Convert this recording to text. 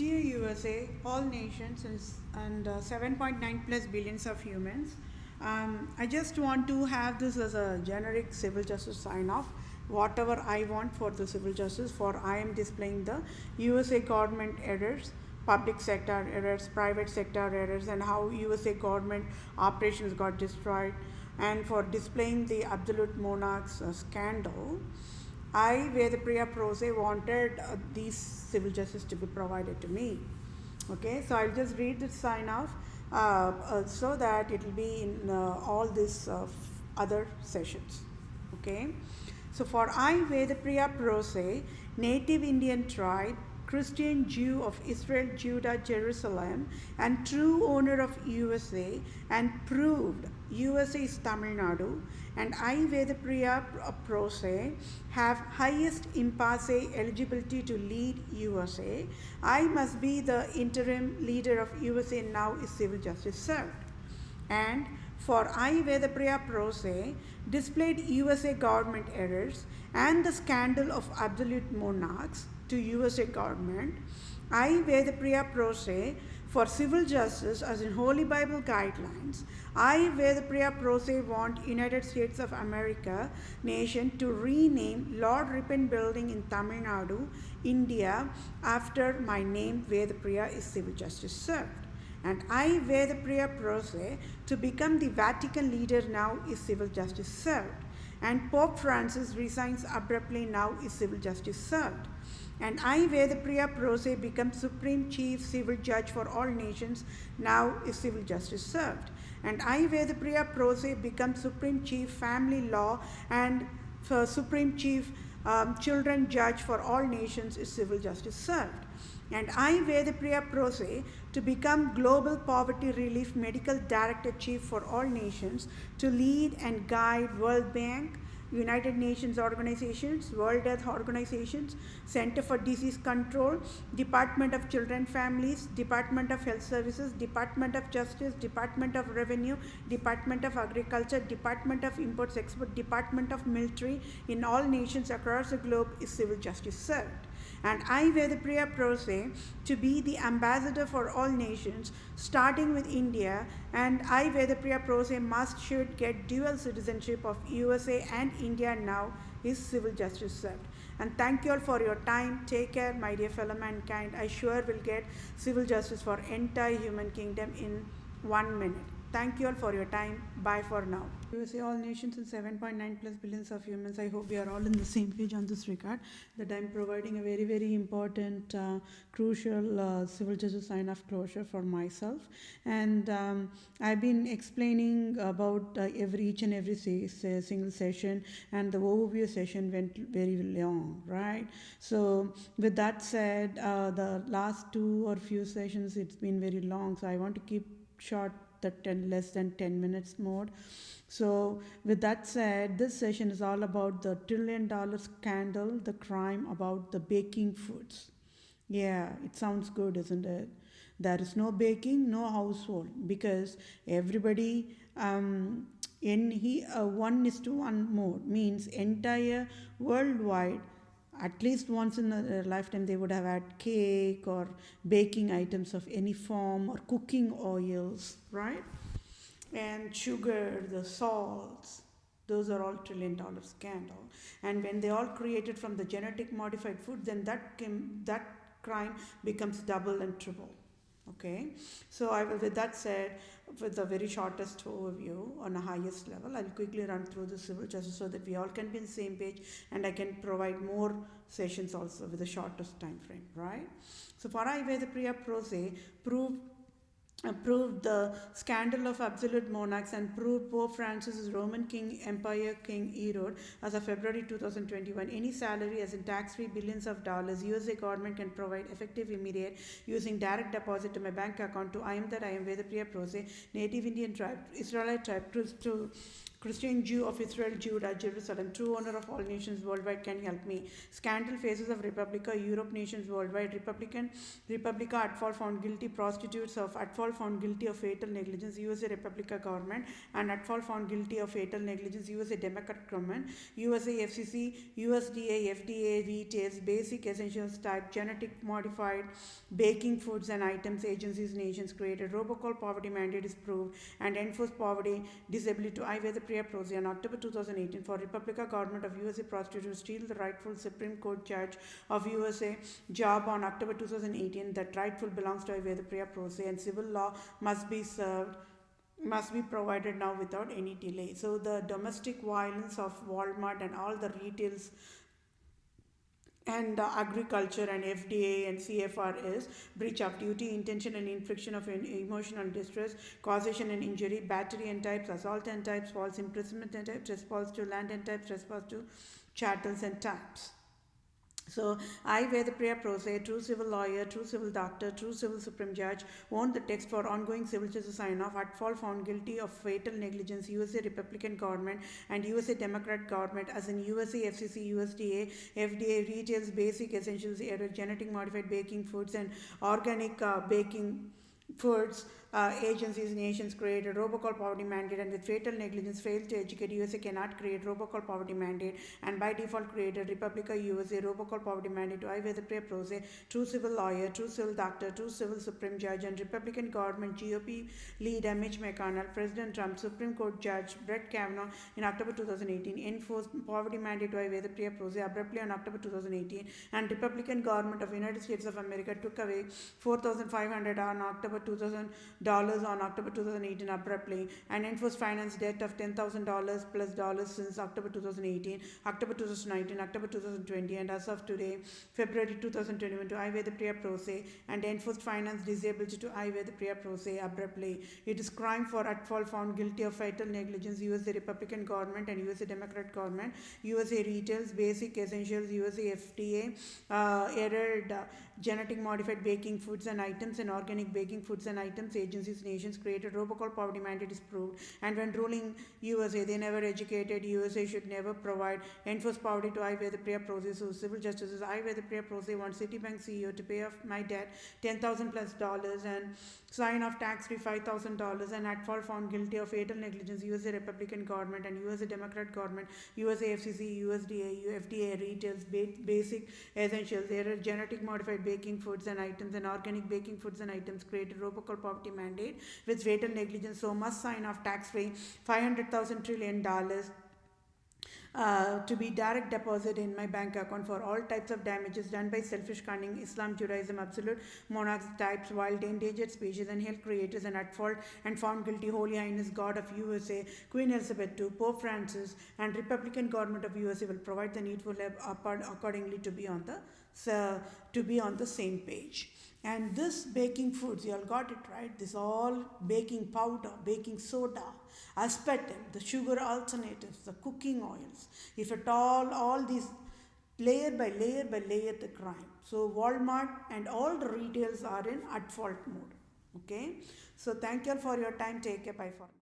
Dear USA, all nations, and 7.9 plus billions of humans, I just want to have this as a generic civil justice sign off. Whatever I want for the civil justice, for I am displaying the USA government errors, public sector errors, private sector errors, and how USA government operations got destroyed, and for displaying the absolute monarchs scandal. I, Vedapriya Prose, wanted these civil justice to be provided to me. Okay, so I'll just read the sign off so that it will be in all these other sessions. Okay, so for I, Vedapriya Prose, native Indian tribe, Christian Jew of Israel, Judah, Jerusalem, and true owner of USA, and proved USA is Tamil Nadu, and I, Vedapriya Prose, have highest impasse eligibility to lead USA. I must be the interim leader of USA now is civil justice served. And for I, Vedapriya Prose, displayed USA government errors and the scandal of absolute monarchs to USA government. I, Vedapriya Prose, for civil justice as in Holy Bible guidelines. I, Vedapriya Prose, want United States of America nation to rename Lord Ripon Building in Tamil Nadu, India, after my name Vedapriya is civil justice served. And I, Vedapriya Prose, to become the Vatican leader now is civil justice served. And Pope Francis resigns abruptly now is civil justice served. And I, Vedapriya Prose, become Supreme Chief Civil Judge for all nations, now is civil justice served. And I, Vedapriya Prose, become Supreme Chief Family Law and Supreme Chief Children Judge for all nations is civil justice served. And I, Vedapriya Prose, to become Global Poverty Relief Medical Director Chief for all nations, to lead and guide World Bank, United Nations organizations, World Health Organizations, Center for Disease Control, Department of Children Families, Department of Health Services, Department of Justice, Department of Revenue, Department of Agriculture, Department of Imports Export, Department of Military in all nations across the globe is civil justice served. And I, Vedapriya Prose, to be the ambassador for all nations, starting with India, and I, Vedapriya Prose, should get dual citizenship of USA and India now is civil justice served. And thank you all for your time. Take care, my dear fellow mankind. I sure will get civil justice for entire human kingdom in 1 minute. Thank you all for your time. Bye for now. USA, all nations, and 7.9 plus billions of humans. I hope we are all in the same page on this regard. That I'm providing a very, very important, crucial civil justice sign of closure for myself. And I've been explaining about each and every single session, and the overview session went very long, right? So, with that said, the last two or few sessions, it's been very long. So, I want to keep short the less than 10 minutes mode. So with that said, this session is all about the $1 trillion scandal, the crime about the baking foods. Yeah, it sounds good, isn't it? There is no baking, no household, because everybody in 1:1 mode means entire worldwide, at least once in a lifetime they would have had cake or baking items of any form or cooking oils, right? And sugar, the salts, those are all $1 trillion scandal. And when they all created from the genetic modified food, then that crime becomes double and triple. Okay, so I will, with that said, with the very shortest overview on the highest level, I'll quickly run through the civil justice so that we all can be on the same page, and I can provide more sessions also with the shortest time frame, right? So for I, Vedapriya Prose, proved the scandal of absolute monarchs and proved Pope Francis's Roman King Empire King Herod as of February 2021. Any salary as in tax-free billions of dollars, USA government can provide effective immediate using direct deposit to my bank account to I am Vedapriya Prose, native Indian tribe, Israelite tribe, Christian Jew of Israel, Judah, Jerusalem, true owner of all nations worldwide, can help me. Scandal faces of Republica, Europe nations worldwide, Republica at fault found guilty, prostitutes of at fault found guilty of fatal negligence, USA Republica government, and at fault found guilty of fatal negligence, USA Democrat government, USA FCC, USDA, FDA retails, basic essentials type, genetic modified, baking foods and items, agencies, nations created, robocall poverty mandate is proved, and enforced poverty, disability to I. Priya Prose on October 2018 for Republican government of USA prostitute to steal the rightful Supreme Court judge of USA job on October 2018. That rightful belongs to I. Priya Prose, and civil law must be provided now without any delay. So the domestic violence of Walmart and all the retails and agriculture and FDA and CFR is breach of duty, intention and infliction of emotional distress, causation and injury, battery and types, assault and types, false imprisonment and types, trespass to land and types, trespass to chattels and types. So, I, Vedapriya Prose, true civil lawyer, true civil doctor, true civil supreme judge, owned the text for ongoing civil justice sign-off, at fault found guilty of fatal negligence, USA Republican government and USA Democrat government, as in USA FCC, USDA, FDA retails basic essentials, genetic modified baking foods and organic baking foods, agencies, nations created robocall poverty mandate, and with fatal negligence failed to educate, USA cannot create robocall poverty mandate, and by default created Republica USA robocall poverty mandate to I. Vedapriya Prose, true civil lawyer, true civil doctor, true civil supreme judge, and Republican government GOP leader Mitch McConnell, President Trump, Supreme Court Judge Brett Kavanaugh in October 2018 enforced poverty mandate to I. Vedapriya Prose abruptly on October 2018, and Republican government of United States of America took away $4,500 on October 2000 on October 2018 abruptly, and enforced finance debt of $10,000 plus dollars since October 2018, October 2019, October 2020, and as of today, February 2021 to I. Vedapriya Prose, and enforced finance disability to I. Vedapriya Prose abruptly. It is crime for at fault found guilty of fatal negligence, USA Republican government and USA Democrat government, USA retails, basic essentials, USA FDA, errored genetic modified baking foods and items and organic baking foods and items, agencies, nations created robocall poverty mandate is proved, and when ruling USA they never educated, USA should never provide, enforce poverty to I. Vedapriya Prose. So civil justices, I. Vedapriya Prose wants Citibank CEO to pay off my debt $10,000 plus dollars and sign off tax free $5,000, and at fault found guilty of fatal negligence, USA Republican government and USA Democrat government, USA FCC, USDA, FDA retails, basic essentials, error genetic modified baking foods and items and organic baking foods and items created robocall poverty mandate with fatal negligence, so must sign off tax free $500,000 trillion to be direct deposit in my bank account for all types of damages done by selfish cunning, Islam, Judaism, absolute monarchs, types, wild, endangered species, and health creators, and at fault and found guilty, Holy Highness God of USA, Queen Elizabeth II, Pope Francis, and Republican government of USA will provide the needful help accordingly to be on the same page. And this baking foods, you all got it right. This all baking powder, baking soda, aspartame, the sugar alternatives, the cooking oils. If at all these layer by layer by layer the crime. So Walmart and all the retails are in at fault mode. Okay. So thank you all for your time. Take care. Bye for now.